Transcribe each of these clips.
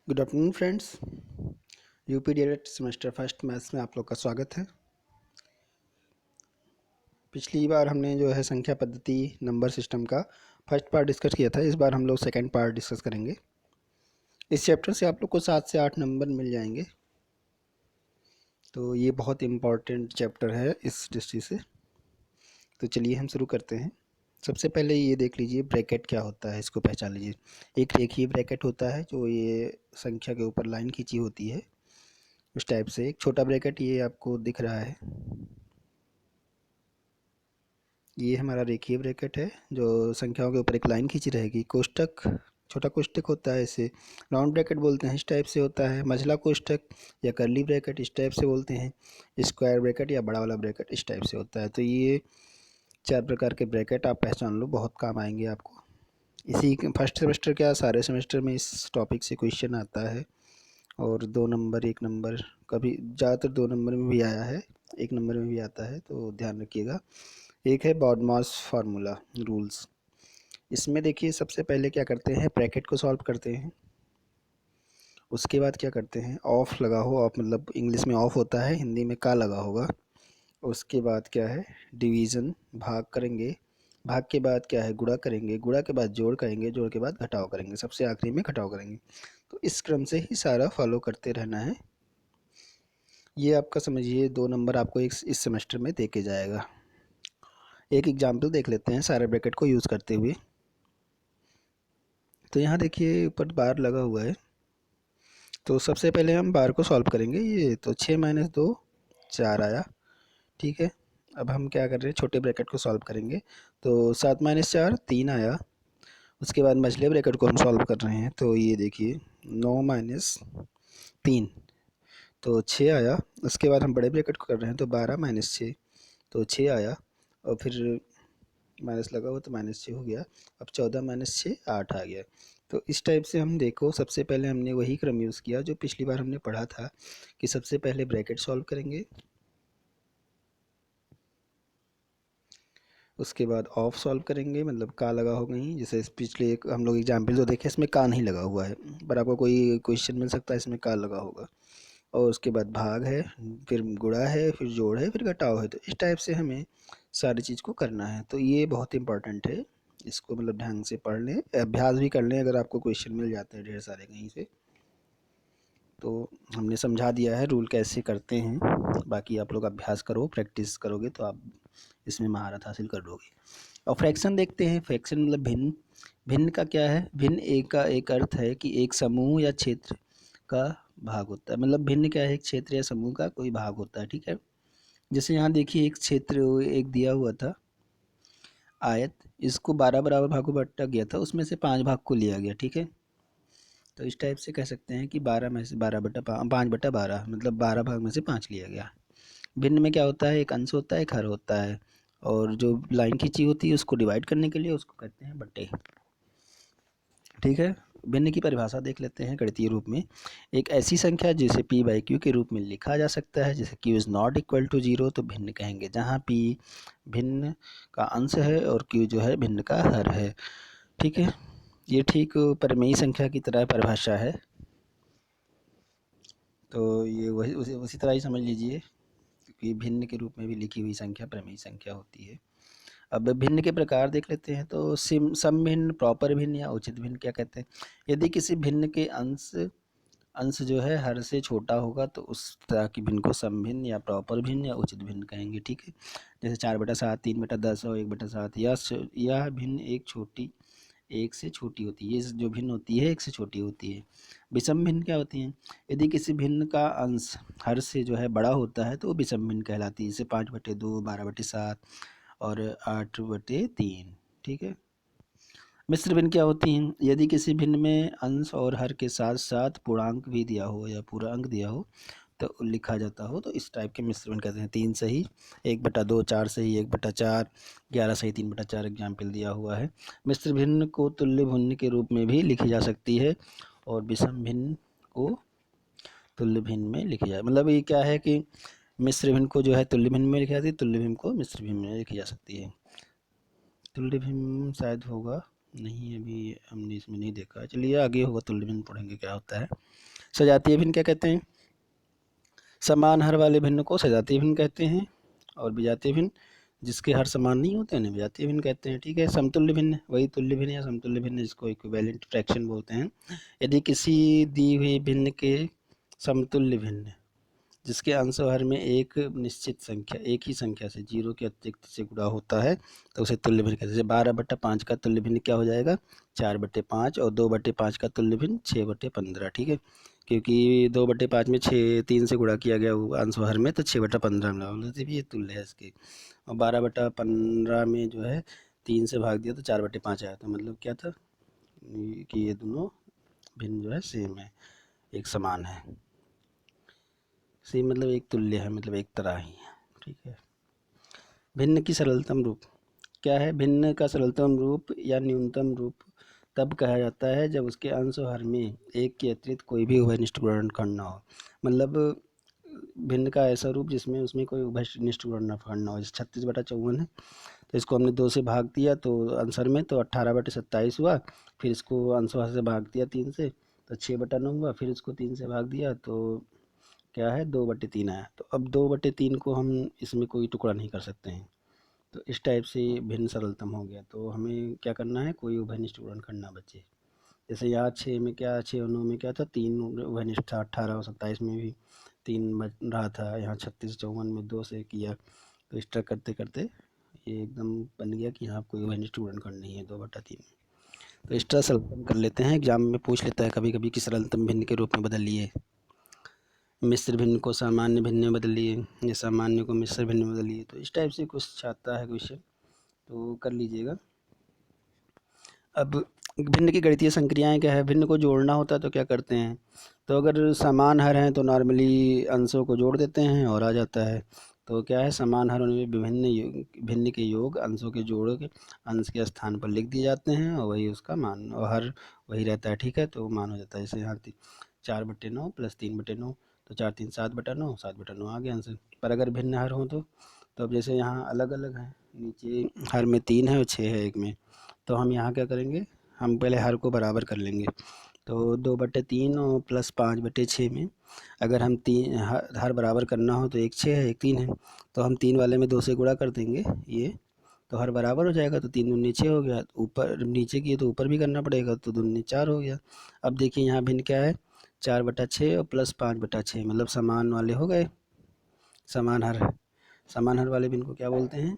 Good afternoon friends. UP direct semester first maths में आप लोग का स्वागत है। पिछली बार हमने जो है संख्या पद्धति नंबर सिस्टम का फर्स्ट पार्ट डिस्कस किया था। इस बार हम लोग सेकंड पार्ट डिस्कस करेंगे। इस चैप्टर से आप लोग को 7 से 8 नंबर मिल जाएंगे, तो ये बहुत इम्पॉर्टेंट चैप्टर है इस दृष्टि से। तो चलिए हम शुरू करते हैं। सबसे पहले ये देख लीजिए ब्रैकेट क्या होता है, इसको पहचान लीजिए। एक रेखीय ब्रैकेट होता है जो ये संख्या के ऊपर लाइन खींची होती है उस टाइप से। एक छोटा ब्रैकेट ये आपको दिख रहा है, ये हमारा रेखीय ब्रैकेट है जो संख्याओं के ऊपर एक लाइन खींची रहेगी। कोष्टक, छोटा कोष्टक होता है, इसे राउंड ब्रैकेट बोलते हैं, इस टाइप से होता है। मझला कोष्टक या कर्ली ब्रैकेट इस टाइप से बोलते हैं। स्क्वायर ब्रैकेट या बड़ा वाला ब्रैकेट इस टाइप से होता है। तो ये 4 प्रकार के ब्रैकेट आप पहचान लो, बहुत काम आएंगे आपको। इसी फर्स्ट सेमेस्टर क्या सारे सेमेस्टर में इस टॉपिक से क्वेश्चन आता है, और 2 नंबर 1 नंबर, कभी ज़्यादातर 2 नंबर में भी आया है, 1 नंबर में भी आता है, तो ध्यान रखिएगा। एक है बॉडमास फार्मूला रूल्स। इसमें देखिए सबसे पहले क्या करते हैं, ब्रैकेट को सॉल्व करते हैं। उसके बाद क्या करते हैं, ऑफ लगा हो, ऑफ मतलब इंग्लिश में ऑफ होता है, हिंदी में का लगा होगा। उसके बाद क्या है, डिवीज़न, भाग करेंगे। भाग के बाद क्या है, गुणा करेंगे। गुणा के बाद जोड़ करेंगे। जोड़ के बाद घटाव करेंगे, सबसे आखिरी में घटाव करेंगे। तो इस क्रम से ही सारा फॉलो करते रहना है। ये आपका समझिए 2 नंबर आपको इस सेमेस्टर में दे के जाएगा। एक एग्जाम्पल देख लेते हैं सारे ब्रैकेट को यूज़ करते हुए। तो यहाँ देखिए ऊपर बार लगा हुआ है, तो सबसे पहले हम बार को सॉल्व करेंगे। ये तो 6 माइनस 2 4 आया, ठीक है। अब हम क्या कर रहे हैं, छोटे ब्रैकेट को सॉल्व करेंगे। तो 7 माइनस 4 3 आया। उसके बाद मझले ब्रैकेट को हम सॉल्व कर रहे हैं, तो ये देखिए 9 माइनस 3 तो 6 आया। उसके बाद हम बड़े ब्रैकेट को कर रहे हैं, तो 12 माइनस 6 तो 6 आया, और फिर माइनस लगा हुआ तो माइनस 6 हो गया। अब 14 माइनस 6 8 आ गया। तो इस टाइप से हम देखो, सबसे पहले हमने वही क्रम यूज़ किया जो पिछली बार हमने पढ़ा था, कि सबसे पहले ब्रैकेट सॉल्व करेंगे, उसके बाद ऑफ सॉल्व करेंगे, मतलब का लगा हो कहीं। जैसे इस पिछले एक हम लोग एग्जाम्पल जो देखे इसमें का नहीं लगा हुआ है, पर आपको कोई क्वेश्चन मिल सकता है इसमें का लगा होगा। और उसके बाद भाग है, फिर गुणा है, फिर जोड़ है, फिर घटाव है। तो इस टाइप से हमें सारी चीज़ को करना है। तो ये बहुत इंपॉर्टेंट है, इसको मतलब ढंग से पढ़ लें, अभ्यास भी कर लें अगर आपको क्वेश्चन मिल जाते हैं ढेर सारे कहीं से। तो हमने समझा दिया है रूल कैसे करते हैं, बाकी आप लोग अभ्यास करो, प्रैक्टिस करोगे तो आप इसमें महारत हासिल कर लोगे। और फ्रैक्शन देखते हैं। फ्रैक्शन मतलब भिन्न। भिन्न का क्या है, भिन्न एक का एक अर्थ है कि एक समूह या क्षेत्र का भाग होता है। मतलब भिन्न क्या है, एक क्षेत्र या समूह का कोई भाग होता है, ठीक है। जैसे यहाँ देखिए एक क्षेत्र एक दिया हुआ था आयत, इसको 12 बराबर भागों में बांटा गया था, उसमें से 5 भाग को लिया गया, ठीक है। तो इस टाइप से कह सकते हैं कि 12 में से 5/12 मतलब 12 भाग में से 5 लिया गया। भिन्न में क्या होता है, एक अंश होता है, एक हर होता है, और जो लाइन खींची होती है उसको डिवाइड करने के लिए उसको कहते हैं बट्टे, ठीक है। भिन्न की परिभाषा देख लेते हैं गणितीय रूप में। एक ऐसी संख्या जिसे p बाई क्यू के रूप में लिखा जा सकता है, जैसे q is not equal to 0 तो भिन्न कहेंगे, जहाँ p भिन्न का अंश है और q जो है भिन्न का हर है, ठीक है। ये ठीक परिमेयी संख्या की तरह परिभाषा है, तो ये वही उसी तरह ही समझ लीजिए, क्योंकि भिन्न के रूप में भी लिखी हुई संख्या परिमेयी संख्या होती है। अब भिन्न के प्रकार देख लेते हैं। तो सम भिन्न, प्रॉपर भिन्न या उचित भिन्न क्या कहते हैं। यदि किसी भिन्न के अंश अंश जो है हर से छोटा होगा तो उस तरह की भिन्न को सम भिन्न या प्रॉपर भिन्न या उचित भिन्न कहेंगे, ठीक है। जैसे 4/7 3/10 और 1/7, यह भिन्न एक से छोटी होती है। ये जो भिन्न होती है एक से छोटी होती है। विषम भिन्न क्या होती है, यदि किसी भिन्न का अंश हर से जो है बड़ा होता है तो वो विषम भिन्न कहलाती है। जैसे 5/2 12/7 और 8/3, ठीक है। मिश्र भिन्न क्या होती हैं, यदि किसी भिन्न में अंश और हर के साथ साथ पूर्णांक भी दिया हो या पूरा अंक दिया हो तो लिखा जाता हो, तो इस टाइप के मिश्र भिन्न कहते हैं। 3 सही 1/2, 4 सही 1/4, 11 सही 3/4 एग्जाम्पल दिया हुआ है। मिश्र भिन्न को तुल्य भिन्न के रूप में भी लिखी जा सकती है, और विषम भिन्न को तुल्य भिन्न में लिखी जाए। मतलब ये क्या है कि मिश्र भिन्न को जो है तुल्य भिन्न में लिखी जाती है, तुल्य भिन्न को मिश्र भिन्न में लिखी जा सकती है। तुल्य भिन्न शायद होगा नहीं, अभी हमने इसमें नहीं देखा, चलिए आगे होगा तुल्य भिन्न पढ़ेंगे क्या होता है। सजातीय भिन्न क्या कहते हैं? समान हर वाले भिन्न को सजातीय भिन्न कहते हैं, और विजातीय भिन्न जिसके हर समान नहीं होते हैं विजातीय भिन्न कहते हैं। ठीक है। समतुल्य भिन्न वही तुल्य भिन्न या समतुल्य भिन्न जिसको इक्विवेलेंट फ्रैक्शन बोलते हैं। यदि किसी दी हुई भिन्न के समतुल्य भिन्न जिसके अंश और हर में एक निश्चित संख्या एक ही संख्या से 0 के अतिरिक्त से गुणा होता है तो उसे तुल्य भिन्न कहते हैं। जैसे 12/5 का तुल्य भिन्न क्या हो जाएगा? 4/5, और 2/5 का तुल्य भिन्न 6/15। ठीक है। क्योंकि 2/5 में 3 से गुणा किया गया वो अंश और हर में, तो 6/15 मिला, मतलब ये तुल्य है इसके। और 12/15 में जो है 3 से भाग दिया तो 4/5 आया, तो मतलब क्या था कि ये दोनों भिन्न जो है सेम है, एक समान है। सेम मतलब एक तुल्य है, मतलब एक तरह ही है। ठीक है। भिन्न की सरलतम रूप क्या है? भिन्न का सरलतम रूप या न्यूनतम रूप तब कहा जाता है जब उसके अंश और हर में एक के अतिरिक्त कोई भी उभयनिष्ठ गुणनखंड न हो। मतलब भिन्न का ऐसा रूप जिसमें उसमें कोई उभयनिष्ठ गुणनखंड न हो। जैसे 36/54 है, तो इसको हमने 2 से भाग दिया तो आंसर में तो 18/27 हुआ। फिर इसको अंशवार से भाग दिया 3 से तो 6/9 हुआ। फिर इसको 3 से भाग दिया तो क्या है 2/3 आया। तो अब 2/3 को हम इसमें कोई टुकड़ा नहीं कर सकते हैं, तो इस टाइप से भिन्न सरलतम हो गया। तो हमें क्या करना है, कोई उभयनिष्ठ गुणनखंड ना बचे। जैसे यहाँ 6 में क्या 6 और 9 में क्या था, 3 उभयनिष्ठ था। 18 और 27 में भी 3 बच रहा था। यहाँ 36-54 में 2 से किया, तो इस तरह करते करते ये एकदम बन गया कि यहाँ कोई उभयनिष्ठ गुणनखंड नहीं है 2/3 में। तो इस तरह सरलतम कर लेते हैं। एग्जाम में पूछ लेता है कभी कभी कि सरलतम भिन्न के रूप में बदल लिए, मिश्र भिन्न को सामान्य भिन्न में बदलिए या सामान्य को मिश्र भिन्न में बदलिए। तो इस टाइप से कुछ आता है क्वेश्चन, तो कर लीजिएगा। अब भिन्न की गणितीय संक्रियाएं क्या है? भिन्न को जोड़ना होता है तो क्या करते हैं? तो अगर समान हर हैं तो नॉर्मली अंशों को जोड़ देते हैं और आ जाता है। तो क्या है, समान हर में भिन्न के योग अंशों के जोड़ के अंश के स्थान पर लिख दिए जाते हैं और वही उसका मान और हर वही रहता है। ठीक है। तो मान हो जाता है। जैसे यहाँ 4/9 + 3/9, तो 4 3 7/9, 7/9 आ गया आंसर। पर अगर भिन्न हर हो तो अब जैसे यहाँ अलग अलग है, नीचे हर में 3 है और 6 है एक में, तो हम यहाँ क्या करेंगे, हम पहले हर को बराबर कर लेंगे। तो 2/3 और प्लस 5/6 में अगर हम तीन हर बराबर करना हो तो एक 6 है एक 3 है, तो हम 3 वाले में 2 से गुणा कर देंगे ये, तो हर बराबर हो जाएगा। तो 3 दूनी 6 हो गया। ऊपर नीचे की तो ऊपर भी करना पड़ेगा, तो दूनी 4 हो गया। अब देखिए यहाँ भिन्न क्या है, 4/6 और प्लस 5/6, मतलब समान वाले हो गए। समान हर वाले भिन्न को क्या बोलते हैं?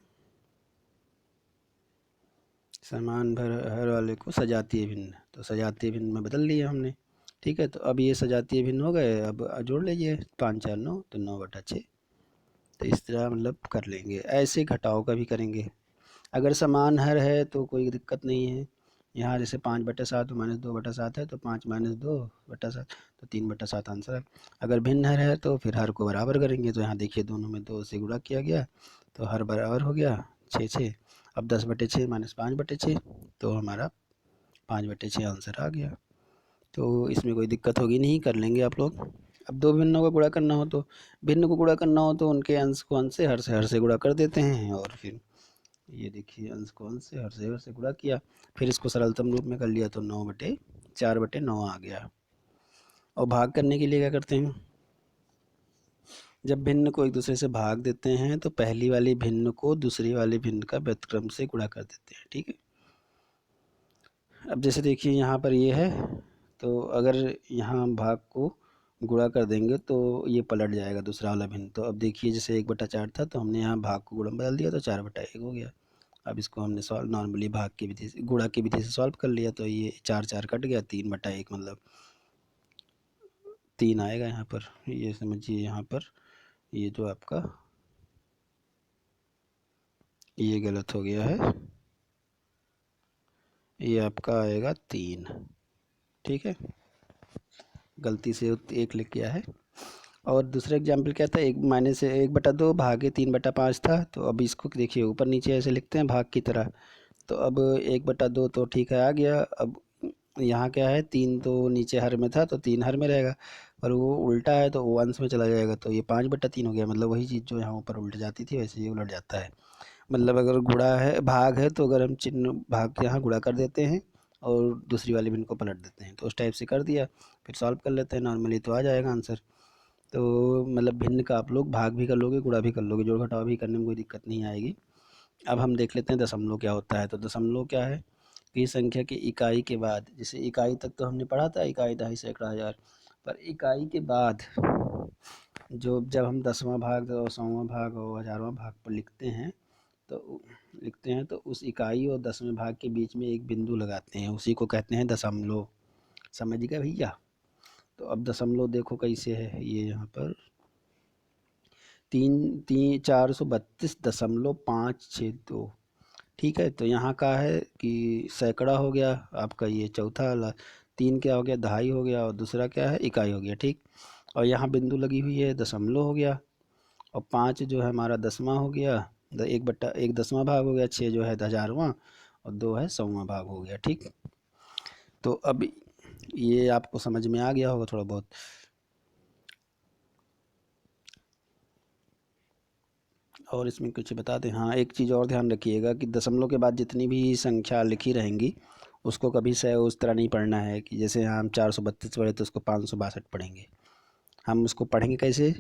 समान हर वाले को सजातीय भिन्न। तो सजातीय भिन्न में बदल लिए हमने। ठीक है। तो अब ये सजातीय भिन्न हो गए। अब जोड़ लीजिए 5 4 9, तो 9/6। तो इस तरह मतलब कर लेंगे। ऐसे घटाव का भी करेंगे। अगर समान हर है तो कोई दिक्कत नहीं है। यहाँ जैसे 5/7 -2/7 है, तो 5 - 2/7, तो 3/7 आंसर है। अगर भिन्न हर है तो फिर हर को बराबर करेंगे। तो यहाँ देखिए दोनों में 2 से गुणा किया गया तो हर बराबर हो गया 6 6। अब 10/6 - 5/6, तो हमारा 5/6 आंसर आ गया। तो इसमें कोई दिक्कत होगी नहीं, कर लेंगे आप लोग। अब दो भिन्नों का गुणा करना हो तो भिन्न को गुणा करना हो तो उनके अंश को अंश से हर से गुणा कर देते हैं, और फिर ये देखिए अंश को अंश से हर से गुणा किया, फिर इसको सरलतम रूप में कर लिया तो 4/9 आ गया। और भाग करने के लिए क्या करते हैं, जब भिन्न को एक दूसरे से भाग देते हैं तो पहली वाली भिन्न को दूसरी वाले भिन्न का व्युत्क्रम से गुणा कर देते हैं। ठीक है। अब जैसे देखिए यहाँ पर ये है, तो अगर यहाँ हम भाग को गुणा कर देंगे तो ये पलट जाएगा दूसरा वाला भिन्न। तो अब देखिए जैसे 1/4 था तो हमने यहाँ भाग को गुणा बदल दिया तो 4/1 हो गया। अब इसको हमने सॉल्व नॉर्मली भाग की विधि से गुणा की विधि से सॉल्व कर लिया, तो ये 4 4 कट गया, 3/1 मतलब 3 आएगा यहाँ पर। ये समझिए यहाँ पर ये जो आपका ये गलत हो गया है, ये आपका आएगा 3। ठीक है, गलती से 1 लिख किया है। और दूसरा एग्जाम्पल क्या था, 1/2 भागे 3/5 था। तो अब इसको देखिए ऊपर नीचे ऐसे लिखते हैं भाग की तरह। तो अब 1/2 तो ठीक है आ गया। अब यहाँ क्या है, 3 तो नीचे हर में था तो 3 हर में रहेगा, और वो उल्टा है तो वो अंश में चला जाएगा, तो ये 5/3 हो गया। मतलब वही चीज़ जो यहाँ ऊपर उल्ट जाती थी वैसे ये उलट जाता है। मतलब अगर गुणा है भाग है तो अगर हम चिन्ह भाग के यहाँ गुणा कर देते हैं और दूसरी वाली भिन्न को पलट देते हैं। तो उस टाइप से कर दिया, फिर सॉल्व कर लेते हैं, नॉर्मली तो आ जाएगा आंसर। तो मतलब भिन्न का आप लोग भाग भी कर लोगे, गुणा भी कर लोगे, जोड़ घटाव भी करने में कोई दिक्कत नहीं आएगी। अब हम देख लेते हैं दशमलव क्या होता है। तो दशमलव क्या है कि संख्या की इकाई के बाद, जैसे इकाई तक तो हमने पढ़ा था, इकाई, दहाई, सैकड़ा, हज़ार, पर इकाई के बाद जो जब हम 10वां भाग और 100वां भाग और 1000वां भाग पर लिखते हैं तो उस इकाई और 10वें भाग के बीच में एक बिंदु लगाते हैं, उसी को कहते हैं दशमलव। समझ गए भैया? तो अब दशमलव देखो कैसे है, ये यहाँ पर 432.562, ठीक है। तो यहाँ का है कि सैकड़ा हो गया आपका, ये चौथा वाला, 3 क्या हो गया, दहाई हो गया, और दूसरा क्या है, इकाई हो गया, ठीक। और यहाँ बिंदु लगी हुई है, दशमलव हो गया, और 5 जो है हमारा 10वां हो गया, 1/1 10वां भाग हो गया, 6 जो है 1000वां, और 2 है 100वां भाग हो गया, ठीक। तो अब ये आपको समझ में आ गया होगा थोड़ा बहुत। और इसमें कुछ बता दें, हाँ एक चीज़ और ध्यान रखिएगा कि दशमलव के बाद जितनी भी संख्या लिखी रहेंगी उसको कभी से उस तरह नहीं पढ़ना है कि जैसे हम 432 पढ़े तो उसको 562 पढ़ेंगे। हम उसको पढ़ेंगे कैसे,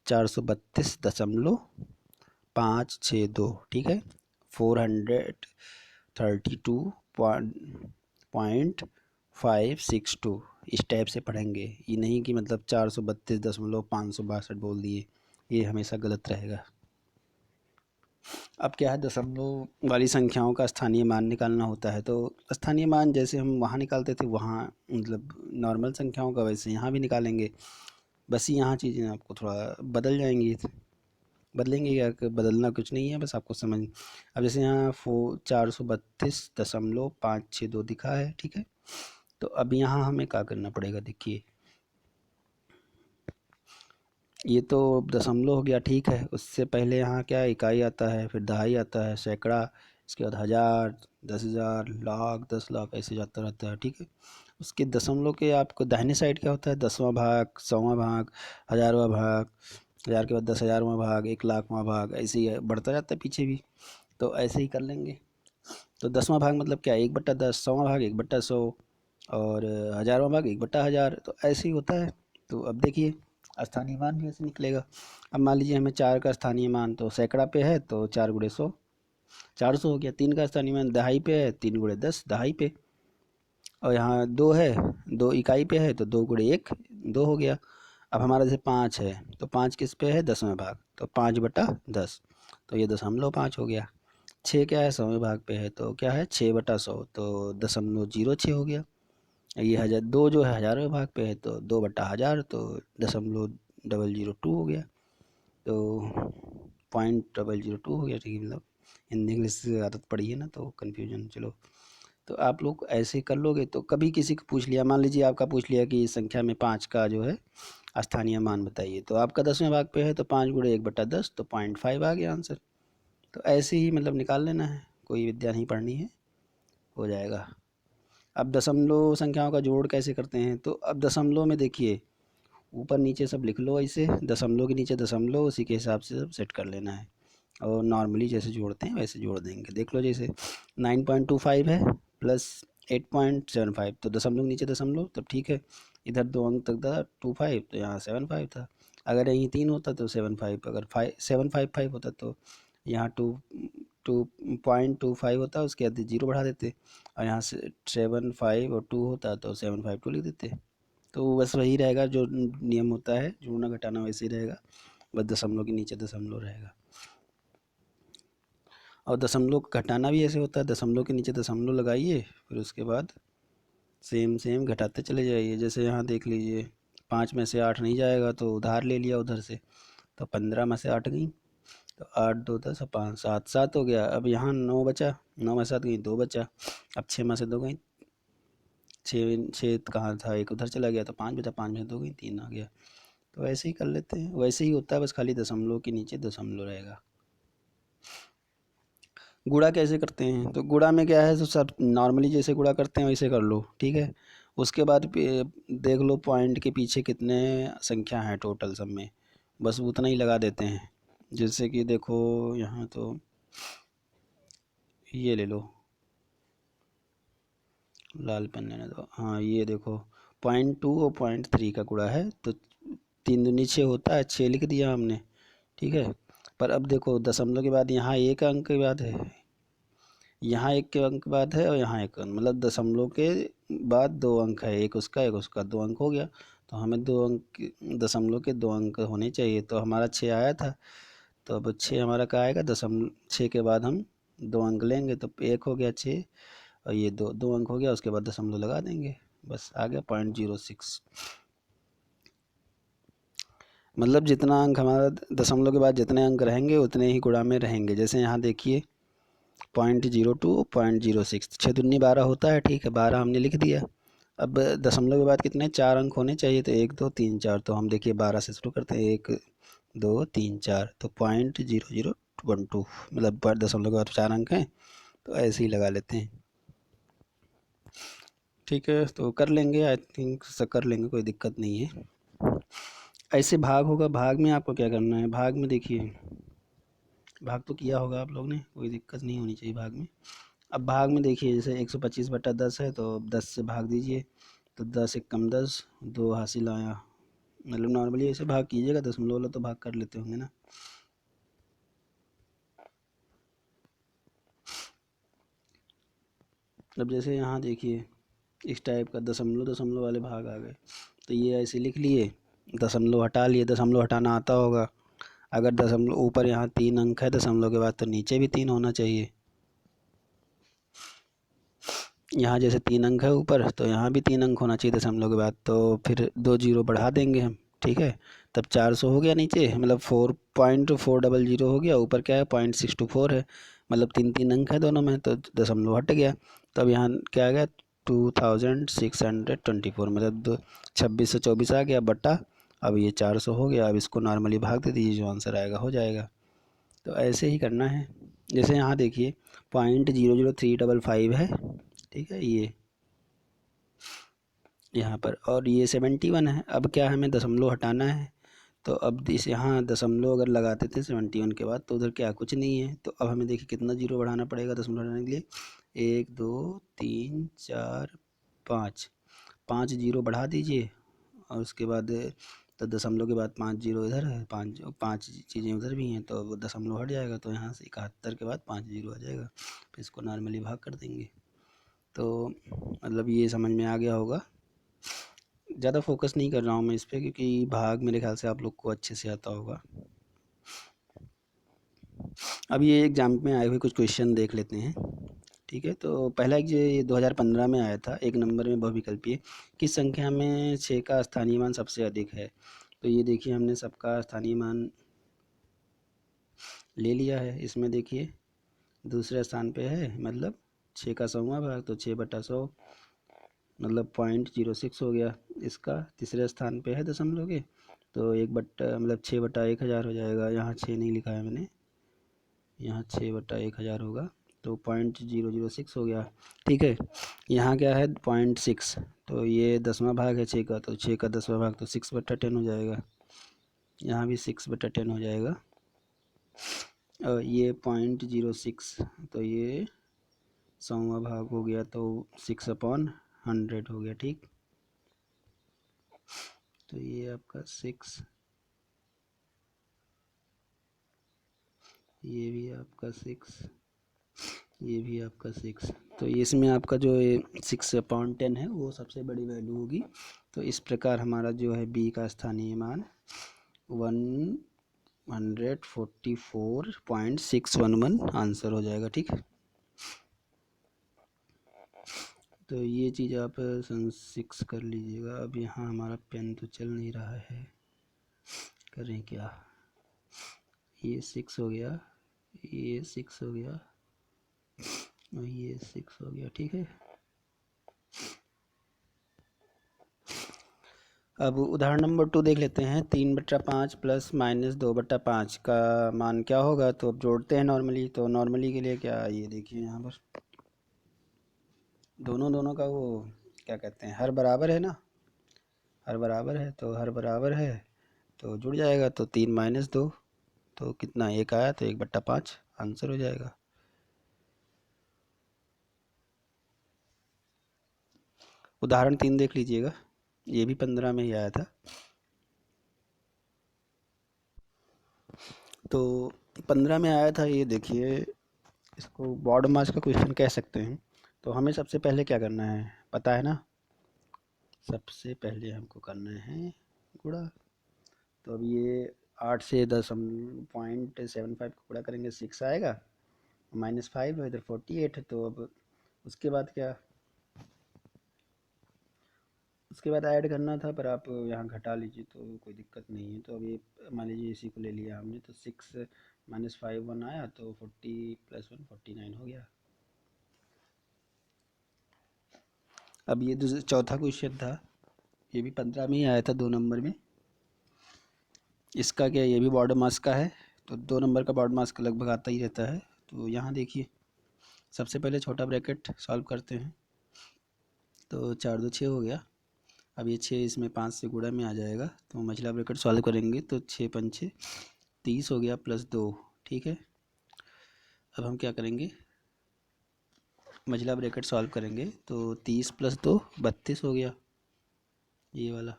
432.562, ठीक है, 432.562 इस टाइप से पढ़ेंगे। ये नहीं कि मतलब 432.562 बोल दिए, ये हमेशा गलत रहेगा। अब क्या है, दशमलव वाली संख्याओं का स्थानीय मान निकालना होता है। तो स्थानीय मान जैसे हम वहाँ निकालते थे, वहाँ मतलब नॉर्मल संख्याओं का, वैसे यहाँ भी निकालेंगे, बस यहाँ चीज़ें आपको थोड़ा बदल जाएंगी। बदलेंगे क्या, बदलना कुछ नहीं है, बस आपको समझ। अब जैसे यहाँ 432.562 दिखा है, ठीक है। तो अब यहाँ हमें क्या करना पड़ेगा, देखिए ये तो दशमलव हो गया, ठीक है। उससे पहले यहाँ क्या इकाई आता है, फिर दहाई आता है, सैकड़ा, इसके बाद हज़ार, 10,000, लाख, 10 लाख, ऐसे जाता रहता है, ठीक है। उसके दशमलव के आपको दाहिने साइड क्या होता है, 10वां भाग, 100वां भाग, 1000वां भाग, 1000 के बाद 10,000वां भाग, 1 लाखवां भाग, ऐसे ही बढ़ता जाता है पीछे भी। तो ऐसे ही कर लेंगे। तो 10वां भाग मतलब क्या, 1/10, 100वां भाग 1/100, और 1000वां भाग 1/1000, तो ऐसे ही होता है। तो अब देखिए स्थानीय मान भी ऐसे निकलेगा। अब मान लीजिए हमें 4 का स्थानीय मान तो सैकड़ा पे है, तो 4 × 100 400 हो गया। 3 का स्थानीय मान दहाई पे है, 3 × 10 दहाई पे, और यहाँ 2 है, 2 इकाई पे है, तो 2 × 1 2 हो गया। अब हमारा जैसे 5 है, तो 5 किस पे है, 10वें भाग, तो 5/10, तो ये 0.5 हो गया। 6 क्या है, 100वें भाग पे है, तो क्या है, 6/100, तो 0.06 हो गया। ये 2 जो है 1000वें भाग पे है, तो 2/1000, तो 0.002 हो गया। तो 0.002 हो गया, ठीक है। मतलब हिंदी इंग्लिश से आदत पड़ी है ना, तो कन्फ्यूजन। चलो, तो आप लोग ऐसे कर लोगे। तो कभी किसी को पूछ लिया, मान लीजिए आपका पूछ लिया कि इस संख्या में 5 का जो है स्थानीय मान बताइए, तो आपका 10वें भाग पे है, तो 5 × 1/10, तो 0.5 आ गया आंसर। तो ऐसे ही मतलब निकाल लेना है, कोई विद्या नहीं पढ़नी है, हो जाएगा। अब दशमलव संख्याओं का जोड़ कैसे करते हैं, तो अब दशमलव में देखिए ऊपर नीचे सब लिख लो ऐसे, दशमलव के नीचे दशमलव, उसी के हिसाब से सब सेट कर लेना है, और नॉर्मली जैसे जोड़ते हैं वैसे जोड़ देंगे। देख लो जैसे 9.25 है प्लस 8.75, तो दशमलव के नीचे दशमलव, तो ठीक है। इधर 2 अंक तक था 25, तो यहाँ 75 था। अगर यहीं 3 होता तो 75, अगर 755 होता तो यहाँ 2.25 होता, उसके बाद 0 बढ़ा देते, और यहाँ से 75 और 2 होता तो 752 लिख देते। तो बस वही रहेगा जो नियम होता है, जोड़ना घटाना वैसे ही रहेगा, बस दशमलव के नीचे दशमलव रहेगा। और दशमलव को घटाना भी ऐसे होता है, दशमलव के नीचे दशमलव लगाइए, फिर उसके बाद सेम सेम घटाते चले जाइए। जैसे यहाँ देख लीजिए 5 में से 8 नहीं जाएगा, तो उधार ले लिया उधर से, तो 15 में से 8 गई, तो 8 2 10 और 5 7 7 हो गया। अब यहाँ 9 बचा, 9 में 7 गई, 2 बचा। अब 6 में से 2 गई, 6 6 कहाँ था, एक उधर चला गया, तो 5 बचा, 5 में से 2 गई, 3 आ गया। तो ऐसे ही कर लेते हैं, वैसे ही होता है, बस खाली दशमलव के नीचे दशमलव रहेगा। गुणा कैसे करते हैं, तो गुणा में क्या है, तो सब नॉर्मली जैसे गुणा करते हैं वैसे कर लो, ठीक है। उसके बाद देख लो पॉइंट के पीछे कितने संख्या हैं टोटल सब में, बस उतना ही लगा देते हैं। जैसे कि देखो यहाँ तो ये ले लो, लाल पेन लेने दो। हाँ ये देखो 0.2 और 0.3 का गुणा है, तो 3 दूनी 6 होता है, 6 लिख दिया हमने। ठीक है, पर अब देखो दशमलव के बाद यहाँ एक अंक के बाद है, यहाँ एक के अंक बाद है और यहाँ एक अंक, मतलब दशमलव के बाद 2 अंक है, एक उसका 2 अंक हो गया। तो हमें 2 अंक, दशमलव के 2 अंक होने चाहिए, तो हमारा 6 आया था। तो अब 6 हमारा क्या आएगा, दशमलव 6 के बाद हम 2 अंक लेंगे, तो एक हो गया 6, और ये 2 अंक हो गया, उसके बाद दशमलव लगा देंगे, बस आ गया 0.06। मतलब जितना अंक हमारा दशमलव के बाद जितने अंक रहेंगे उतने ही गुणा में रहेंगे। जैसे यहाँ देखिए 0.02 0.06, 6 दूनी 12 होता है। ठीक है, 12 हमने लिख दिया। अब दशमलव के बाद कितने 4 अंक होने चाहिए, तो 1 2 3 4, तो हम देखिए 12 से शुरू करते हैं, 1 2 3 4, तो 0.0012, मतलब दशमलव के बाद 4 अंक हैं, तो ऐसे ही लगा लेते हैं। ठीक है, तो कर लेंगे, आई थिंक कर लेंगे, कोई दिक्कत नहीं है। ऐसे भाग होगा, भाग में आपको क्या करना है, भाग में देखिए, भाग तो किया होगा आप लोग ने, कोई दिक्कत नहीं होनी चाहिए भाग में। अब भाग में देखिए, जैसे 125/10 है, तो 10 से भाग दीजिए, तो 10 एकम 10, 2 हासिल आया। मतलब नॉर्मली ऐसे भाग कीजिएगा, दशमलव वाला तो भाग कर लेते होंगे ना। अब जैसे यहाँ देखिए इस टाइप का दशमलव दशमलव वाले भाग आ गए, तो ये ऐसे लिख लिए, दशमलव हटा लिए, दशमलव हटाना आता होगा। अगर दशमलव ऊपर यहाँ 3 अंक है दशमलव के बाद, तो नीचे भी 3 होना चाहिए। यहाँ जैसे 3 अंक है ऊपर, तो यहाँ भी 3 अंक होना चाहिए दशमलव के बाद, तो फिर 2 जीरो बढ़ा देंगे हम। ठीक है, तब 400 हो गया नीचे, मतलब 4.400 हो गया, ऊपर क्या है 0.624 है, मतलब 3 3 अंक है दोनों में, तो दशमलव हट गया। तब यहाँ क्या आ गया 2624, मतलब 2624 आ गया बटा, अब ये 400 हो गया। अब इसको नॉर्मली भाग दे दीजिए, जो आंसर आएगा हो जाएगा। तो ऐसे ही करना है। जैसे यहाँ देखिए 0.00355 है, ठीक है, ये यहाँ पर, और ये 71 है। अब क्या हमें दशमलव हटाना है, तो अब इस यहाँ दशमलव अगर लगाते थे 71 के बाद, तो उधर क्या कुछ नहीं है, तो अब हमें देखिए कितना जीरो बढ़ाना पड़ेगा दशमलव हटाने के लिए, 1 2 3 4 5, 5 जीरो बढ़ा दीजिए, और उसके बाद तो दशमलव के बाद 5 जीरो इधर है, पाँच पाँच चीज़ें उधर भी हैं, तो वो दशमलव हट जाएगा, तो यहाँ से 71 के बाद 5 जीरो आ जाएगा, फिर इसको नॉर्मली भाग कर देंगे। तो मतलब ये समझ में आ गया होगा। ज़्यादा फोकस नहीं कर रहा हूँ मैं इस पर, क्योंकि भाग मेरे ख्याल से आप लोग को अच्छे से आता होगा। अब ये एग्जाम में आए हुए कुछ क्वेश्चन देख लेते हैं। ठीक है, तो पहला एक ये 2015 में आया था, एक नंबर में बहुविकल्पीय, किस संख्या में 6 का स्थानीय मान सबसे अधिक है। तो ये देखिए हमने सबका स्थानीय मान ले लिया है। इसमें देखिए दूसरे स्थान पे है, मतलब 6 का 100वां भाग, तो 6/100, मतलब 0.06 हो गया। इसका तीसरे स्थान पे है दशमलव के, तो 1 बट्टा मतलब 6/1000 हो जाएगा। यहाँ 6 नहीं लिखा है मैंने, यहाँ 6/1000 होगा, तो 0.006 हो गया। ठीक है, यहाँ क्या है 0.6, तो ये 10वां भाग है 6 का, तो 6 का 10वां भाग, तो 6/10 हो जाएगा। यहाँ भी 6/10 हो जाएगा। और ये 0.06, तो ये 100वां भाग हो गया, तो 6/100 हो गया। ठीक, तो ये आपका 6, ये भी आपका 6, ये भी आपका 6, तो इसमें आपका जो 6/10 है वो सबसे बड़ी वैल्यू होगी। तो इस प्रकार हमारा जो है बी का स्थानीय मान 144.611 आंसर हो जाएगा। ठीक है, तो ये चीज़ आप सन 6 कर लीजिएगा। अब यहाँ हमारा पेन तो चल नहीं रहा है, करें क्या। ये 6 हो गया, ये 6 हो गया, और ये 6 हो गया। ठीक है, अब उदाहरण नंबर 2 देख लेते हैं। 3/5 प्लस -2/5 का मान क्या होगा। तो अब जोड़ते हैं नॉर्मली। तो नॉर्मली के लिए क्या, ये देखिए यहाँ पर दोनों दोनों का वो क्या कहते हैं, हर बराबर है ना, हर बराबर है, तो हर बराबर है तो जुड़ जाएगा। तो 3 - 2, तो कितना, 1 आया, तो 1/5 आंसर हो जाएगा। उदाहरण 3 देख लीजिएगा, ये भी 15 में ही आया था। तो 15 में आया था, ये देखिए, इसको बॉड मास का क्वेश्चन कह सकते हैं। तो हमें सबसे पहले क्या करना है पता है ना, सबसे पहले हमको करना है गुणा। तो अब ये 8 से 10 हम 0.75 का गुणा करेंगे, 6 आएगा, -5 है, इधर 48 है। तो अब उसके बाद क्या, उसके बाद ऐड करना था, पर आप यहाँ घटा लीजिए तो कोई दिक्कत नहीं है। तो अब ये मान लीजिए इसी को ले लिया हमने, तो 6 -5 1 आया, तो 40 + 1 49 हो गया। अब ये चौथा क्वेश्चन था, ये भी 15 में ही आया था, 2 नंबर में। इसका क्या, ये भी बॉर्डर मास का है। तो 2 नंबर का बॉर्डर मास का लगभग आता ही रहता है। तो यहाँ देखिए, सबसे पहले छोटा ब्रैकेट सॉल्व करते हैं। तो 4 2 6 हो गया। अब ये 6 इसमें 5 से गुणा में आ जाएगा, तो मझला ब्रैकेट सॉल्व करेंगे तो 6 5 6 30 हो गया, +2। ठीक है, अब हम क्या करेंगे, मझला ब्रैकेट सॉल्व करेंगे तो 30 + 2 32 हो गया, ये वाला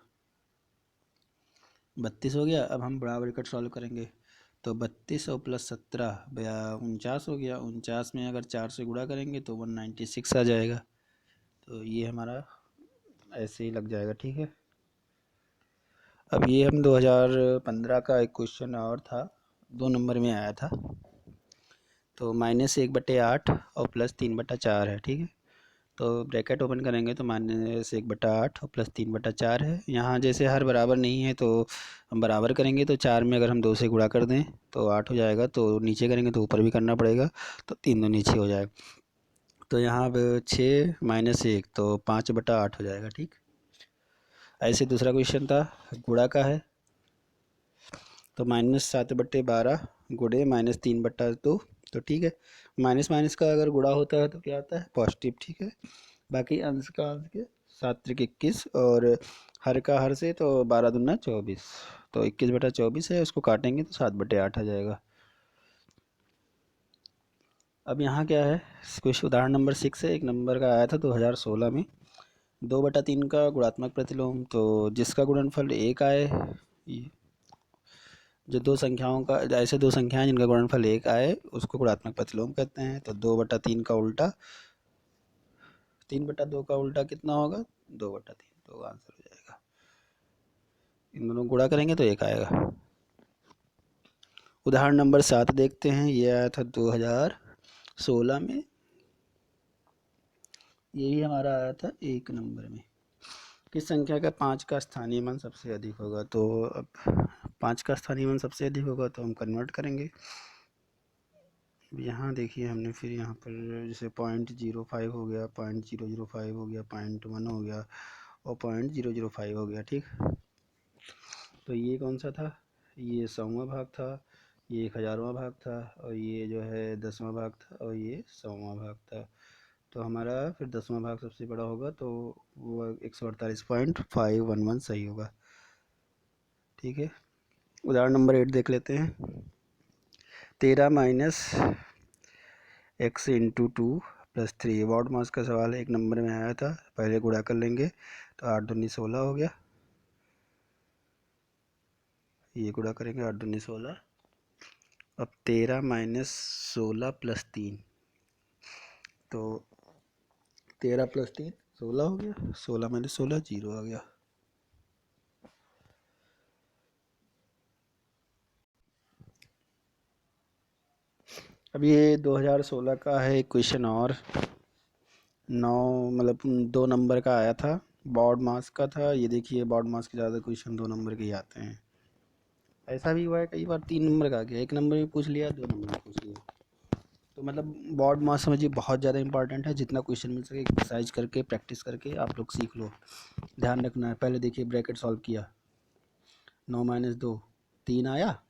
32 हो गया। अब हम बड़ा ब्रैकेट सॉल्व करेंगे तो 32 और +17 49 हो गया। 49 में अगर 4 से गुणा करेंगे तो 196 आ जाएगा। तो ये हमारा ऐसे ही लग जाएगा। ठीक है, अब ये हम 2015 का एक क्वेश्चन और था, 2 नंबर में आया था। तो -1/8 और +3/4 है। ठीक है, तो ब्रैकेट ओपन करेंगे तो -1/8 और +3/4 है। यहाँ जैसे हर बराबर नहीं है तो हम बराबर करेंगे, तो 4 में अगर हम 2 से गुणा कर दें तो 8 हो जाएगा, तो नीचे करेंगे तो ऊपर भी करना पड़ेगा, तो 3 2 नीचे हो जाएगा। तो यहाँ अब 6 -1 तो 5/8 हो जाएगा। ठीक, ऐसे दूसरा क्वेश्चन था, गुणा का है। तो -7/12 गुणे -3/2। तो ठीक है, माइनस माइनस का अगर गुणा होता है तो क्या आता है, पॉजिटिव। ठीक है, बाकी अंश का अंश के 7 त्रिक 21, और हर का हर से तो 12 दूना 24, तो 21/24 है, उसको काटेंगे तो 7/8 आ जाएगा। अब यहाँ क्या है, कुछ उदाहरण नंबर 6 है, एक नंबर का आया था 2016 में, 2/3 का गुणात्मक प्रतिलोम। तो जिसका गुणनफल 1 आए, जो दो संख्याओं का, ऐसे दो संख्याएं जिनका गुणनफल 1 आए उसको गुणात्मक प्रतिलोम कहते हैं। तो 2/3 का उल्टा, 3/2 का उल्टा कितना होगा, 2/3। तो आंसर हो जाएगा, इन दोनों गुणा करेंगे तो 1 आएगा। उदाहरण नंबर 7 देखते हैं, ये आया था 2016 में, ये भी हमारा आया था 1 नंबर में। किस संख्या का 5 का स्थानीय मान सबसे अधिक होगा। तो अब 5 का स्थानीय मान सबसे अधिक होगा तो हम कन्वर्ट करेंगे। यहाँ देखिए, हमने फिर यहाँ पर जैसे 0.05 हो गया, 0.005 हो गया, 0.1 हो गया और 0.005 हो गया। ठीक, तो ये कौन सा था, ये 100वां भाग था, ये 1000वां भाग था, और ये जो है 10वां भाग था, और ये 100वां भाग था। तो हमारा फिर 10वां भाग सबसे बड़ा होगा, तो वो 148.511 सही होगा। ठीक है, उदाहरण नंबर 8 देख लेते हैं। 13 - x × 2 + 3 वॉट मास का सवाल है, 1 नंबर में आया था। पहले गुणा कर लेंगे तो 8 दूनी 16 हो गया, ये गुणा करेंगे 8 दूनी 16। अब 13 - 16 + 3, तो 13 + 3 16 हो गया, 16 - 16 0 आ गया। अब ये 2016 का है एक क्वेश्चन और, 9 मतलब 2 नंबर का आया था, बॉड मास का था। ये देखिए, बॉड मास के ज़्यादा क्वेश्चन 2 नंबर के ही आते हैं। ऐसा भी हुआ है कई बार 3 नंबर का आ गया, 1 नंबर में पूछ लिया, 2 नंबर में पूछ लिया। तो मतलब बॉड मास समझिए बहुत ज़्यादा इंपॉर्टेंट है, जितना क्वेश्चन मिल सके एक्सरसाइज करके प्रैक्टिस करके आप लोग सीख लो। ध्यान रखना है, पहले देखिए ब्रैकेट सॉल्व किया, 9 - 2 3 आया।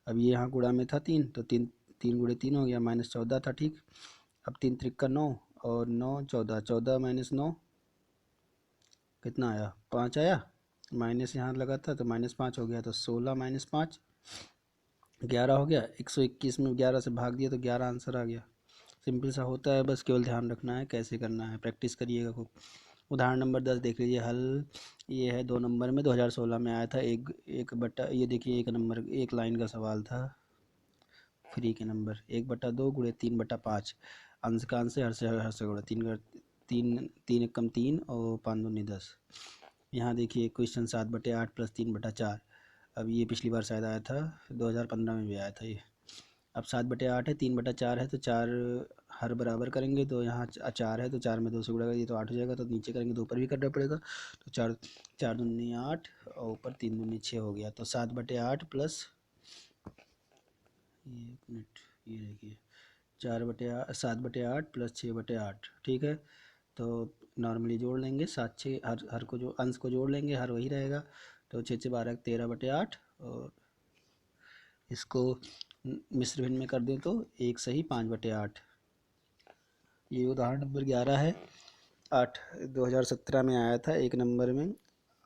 अब ये यहाँ गुणा में था 3, तो 3 3 × 3 हो गया, -14 था। ठीक, अब 3 त्रिक का 9, और 9 14, 14 - 9 कितना आया, 5 आया, माइनस यहाँ लगा था तो -5 हो गया, तो 16 - 5 11 हो गया। 121 में 11 से भाग दिया तो 11 आंसर आ गया। सिंपल सा होता है, बस केवल ध्यान रखना है कैसे करना है, प्रैक्टिस करिएगा खूब। उदाहरण नंबर 10 देख लीजिए हल। ये है 2 नंबर में, 2016 में आया था। एक एक बट्टा, ये देखिए एक नंबर, एक लाइन का सवाल था फ्री के नंबर। 1/2 गुणे 3/5, अंश का अंश है, हर से गुणा। तीन तीन एक कम 3 और 5 दूनी 10। यहाँ देखिए क्वेश्चन 7/8 प्लस 3/4। अब ये पिछली बार शायद आया था, 2015 में भी आया था ये। अब 7/8 है, 3/4 है, तो 4 हर बराबर करेंगे तो यहाँ 4 है, तो 4 में 2 से गुणा करिए तो 8 हो जाएगा। तो नीचे करेंगे तो ऊपर भी करना पड़ेगा। तो 4 4 दूनी 8 और ऊपर 3 दूनी 6 हो गया। तो 7/8 प्लस, ये एक मिनट, ये देखिए 7/8 प्लस 6/8, ठीक है। तो नॉर्मली जोड़ लेंगे, 7 6 हर को जो अंश को जोड़ लेंगे, हर वही रहेगा। तो 6 6 12 13/8, और इसको मिश्र भिन्न में कर दें तो 1 सही 5/8। ये उदाहरण नंबर 11 है। 2017 में आया था एक नंबर में।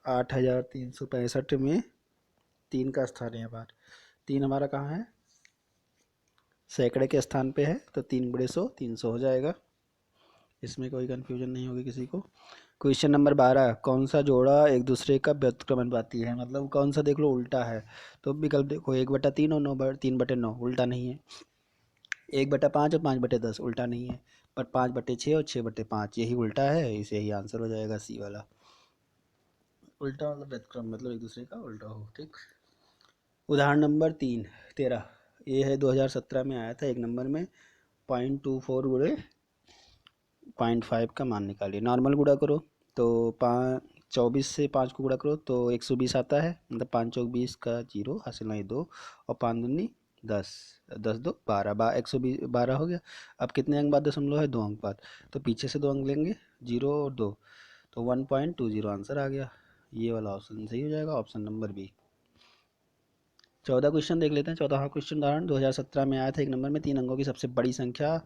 8365 में 3 का स्थान है बार। 3 हमारा कहाँ है, सैकड़े के स्थान पे है, तो 3/100 300 हो जाएगा। इसमें कोई कन्फ्यूजन नहीं होगी किसी को। क्वेश्चन नंबर 12, कौन सा जोड़ा एक दूसरे का व्युत्क्रम अनुपाती है। मतलब कौन सा देख लो उल्टा है। तो विकल्प देखो, 1/3 और 3/9 उल्टा नहीं है। 1/5 और 5/10 उल्टा नहीं है। पर 5/6 और 6/5 यही उल्टा है। इसे ही आंसर हो जाएगा सी वाला। उल्टा मतलब व्युत्क्रम, मतलब एक दूसरे का उल्टा हो, ठीक। उदाहरण नंबर 13, ये है 2017 में आया था एक नंबर में। 0.24 गुणे 0.5 का मान निकालिए। नॉर्मल गुणा करो तो 24 से 5 को गुणा करो तो 120 आता है। मतलब 5 चौक 20 का 0 हासिल नहीं 2, और 5 दूनी 10, 10 2 12, 120 12 हो गया। अब कितने अंक बाद दशमलव है, 2 अंक बाद। तो पीछे से 2 अंक लेंगे, 0 और 2, तो 1.20 आंसर आ गया। ये वाला ऑप्शन सही हो जाएगा, ऑप्शन नंबर बी। 14 क्वेश्चन देख लेते हैं। 14वां क्वेश्चन उदाहरण 2017 में आया था एक नंबर में। 3 अंकों की सबसे बड़ी संख्या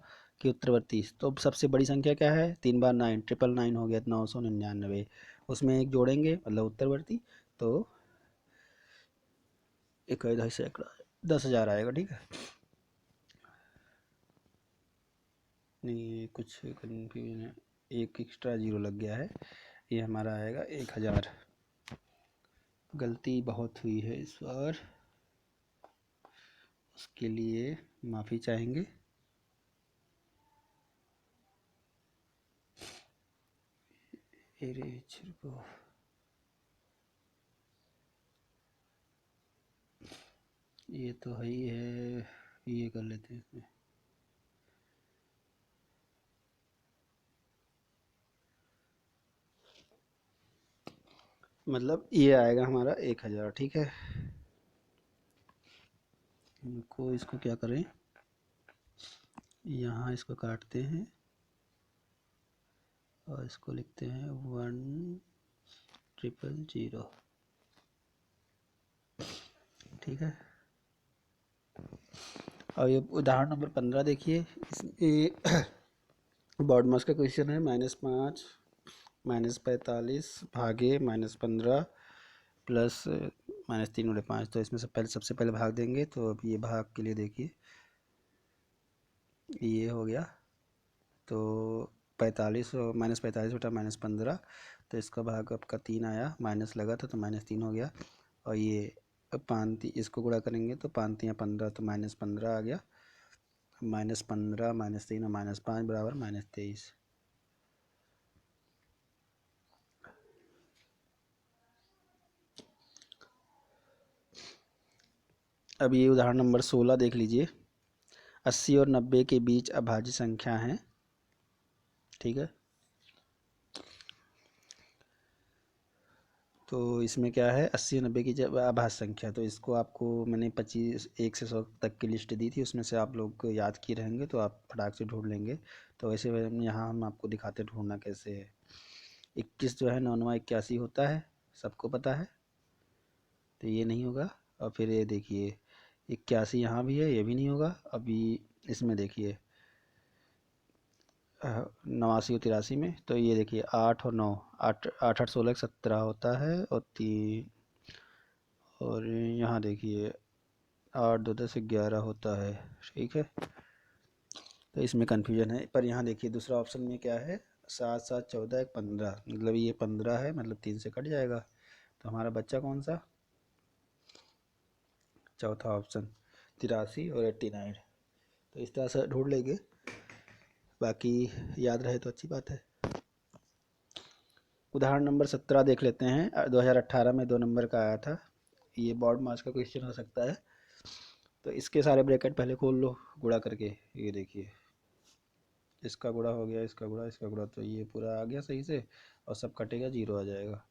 की उत्तरवर्ती। तो सबसे बड़ी संख्या क्या है, 3 बार 9, 999 हो गया, 999। उसमें एक जोड़ेंगे मतलब उत्तरवर्ती, तो 1 सैकड़ा 10,000 आएगा, ठीक है। नहीं, कुछ कन्फ्यूजन है, एक एक्स्ट्रा 0 लग गया है। ये हमारा आएगा 1000। गलती बहुत हुई है इस बार, उसके लिए माफ़ी चाहेंगे। ये तो है ही है, ये कर लेते हैं इसमें। मतलब ये आएगा हमारा 1000, ठीक है। इनको इसको क्या करें, यहाँ इसको काटते हैं और इसको लिखते हैं 1,000, ठीक है। और ये उदाहरण नंबर 15 देखिए। बॉड मास का क्वेश्चन है। -5 -45 भागे -15 प्लस -3/5। तो इसमें सबसे पहले भाग देंगे। तो अब ये भाग के लिए देखिए, ये हो गया तो 45 और -45 बटा -15, तो इसका भाग आपका 3 आया, माइनस लगा था तो -3 हो गया। और ये 5 इसको गुणा करेंगे तो 5 3 15, तो -15 आ गया। -15 -3 और -5 बराबर -23। अब ये उदाहरण नंबर 16 देख लीजिए। 80 और 90 के बीच अभाज्य संख्या है, ठीक है। तो इसमें क्या है, 80 और 90 की जब अभाज्य संख्या, तो इसको आपको मैंने 25 1 से 100 तक की लिस्ट दी थी, उसमें से आप लोग याद किए रहेंगे तो आप फटाक से ढूंढ लेंगे। तो वैसे यहाँ हम आपको दिखाते ढूंढना कैसे है। 21 जो है 9 81 होता है, सबको पता है, तो ये नहीं होगा। और फिर ये देखिए 81 यहाँ भी है, ये भी नहीं होगा। अभी इसमें देखिए 89 और 83 में, तो ये देखिए 8 और 9, 8 8 8 16 17 होता है, और 3, और यहाँ देखिए 8 2 10 11 होता है, ठीक है। तो इसमें कन्फ्यूजन है। पर यहाँ देखिए दूसरा ऑप्शन में क्या है, 7 7 14 15, मतलब ये 15 है, मतलब 3 से कट जाएगा। तो हमारा बच्चा कौन सा? चौथा ऑप्शन 83 और 89। तो इस तरह से ढूंढ लेंगे, बाकी याद रहे तो अच्छी बात है। उदाहरण नंबर 17 देख लेते हैं। 2018 में 2 नंबर का आया था, ये बोर्ड मार्क्स का क्वेश्चन हो सकता है। तो इसके सारे ब्रैकेट पहले खोल लो गुणा करके। ये देखिए, इसका गुणा हो गया, इसका गुणा, इसका गुणा, तो ये पूरा आ गया सही से, और सब कटेगा, 0 आ जाएगा।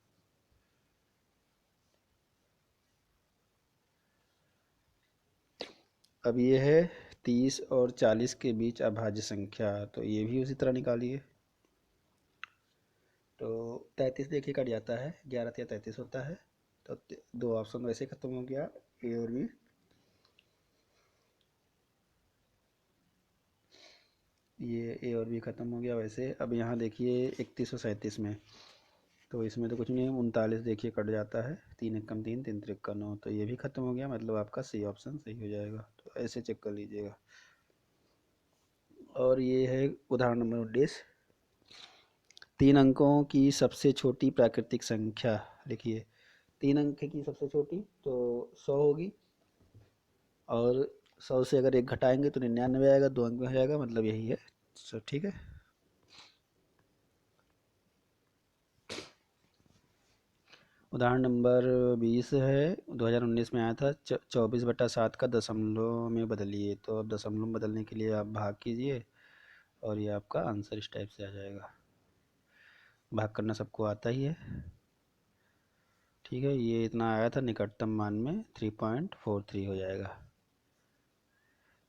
अब ये है 30 और 40 के बीच अभाज्य संख्या, तो ये भी उसी तरह निकालिए। तो 33 देखिए कट जाता है, 11 या 33 होता है। तो 2 ऑप्शन वैसे ख़त्म हो गया, ए और बी। ये ए और बी ख़त्म हो गया वैसे। अब यहाँ देखिए 31 और 37 में, तो इसमें तो कुछ नहीं है। 39 देखिए कट जाता है, 3 एकम 3, 3 त्रिक्का 9, तो ये भी ख़त्म हो गया, मतलब आपका सी ऑप्शन सही हो जाएगा। तो ऐसे चेक कर लीजिएगा। और ये है उदाहरण नंबर 19। 3 अंकों की सबसे छोटी प्राकृतिक संख्या लिखिए। 3 अंक की सबसे छोटी तो 100 होगी, और 100 से अगर एक घटाएंगे तो 99 आएगा, 2 अंक में हो जाएगा, मतलब यही है। ठीक है। उदाहरण नंबर 20 है, 2019 में आया था। 24/7 का दशमलव में बदलिए। तो अब दशमलव में बदलने के लिए आप भाग कीजिए, और ये आपका आंसर इस टाइप से आ जाएगा। भाग करना सबको आता ही है, ठीक है। ये इतना आया था, निकटतम मान में 3.43 हो जाएगा।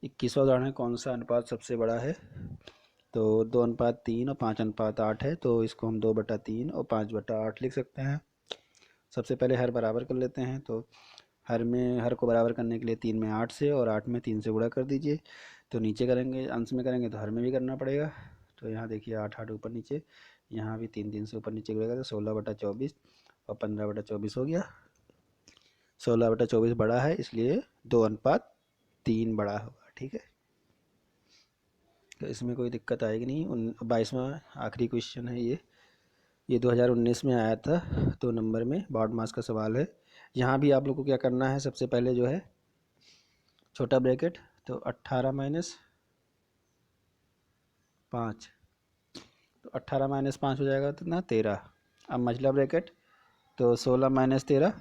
21वां उदाहरण है, कौन सा अनुपात सबसे बड़ा है? तो 2:3 और 5:8 है, तो इसको हम 2/3 और 5/8 लिख सकते हैं। सबसे पहले हर बराबर कर लेते हैं। तो हर को बराबर करने के लिए 3 में 8 से और 8 में 3 से गुणा कर दीजिए। तो नीचे करेंगे, अंश में करेंगे तो हर में भी करना पड़ेगा। तो यहाँ देखिए 8 8 ऊपर नीचे, यहाँ भी 3 3 से ऊपर नीचे करेगा, तो 16/24 और 15/24 हो गया। 16/24 बड़ा है, इसलिए 2:3 बड़ा होगा, ठीक है। तो इसमें कोई दिक्कत आएगी नहीं। 22वां आखिरी क्वेश्चन है ये 2019 में आया था, 2 नंबर में, बोर्ड मास का सवाल है। यहाँ भी आप लोग को क्या करना है, सबसे पहले जो है छोटा ब्रैकेट, तो 18 माइनस 5, तो 18 माइनस 5 हो जाएगा तो ना 13। अब मझला ब्रैकेट, तो 16 माइनस 13,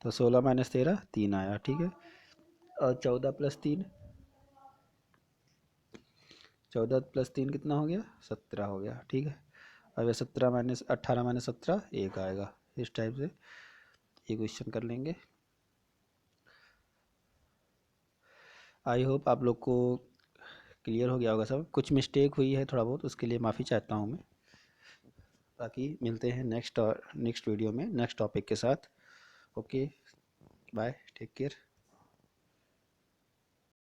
तो 16 माइनस 13 3 आया, ठीक है। और 14 प्लस 3, 14 प्लस 3 कितना हो गया? 17 हो गया, ठीक है। अब ये 17 माइनस 18 माइनस 17 1 आएगा। इस टाइप से ये क्वेश्चन कर लेंगे। आई होप आप लोग को क्लियर हो गया होगा सब। कुछ मिस्टेक हुई है थोड़ा बहुत, उसके लिए माफ़ी चाहता हूँ मैं। बाकी मिलते हैं नेक्स्ट वीडियो में नेक्स्ट टॉपिक के साथ। Okay, bye, take care.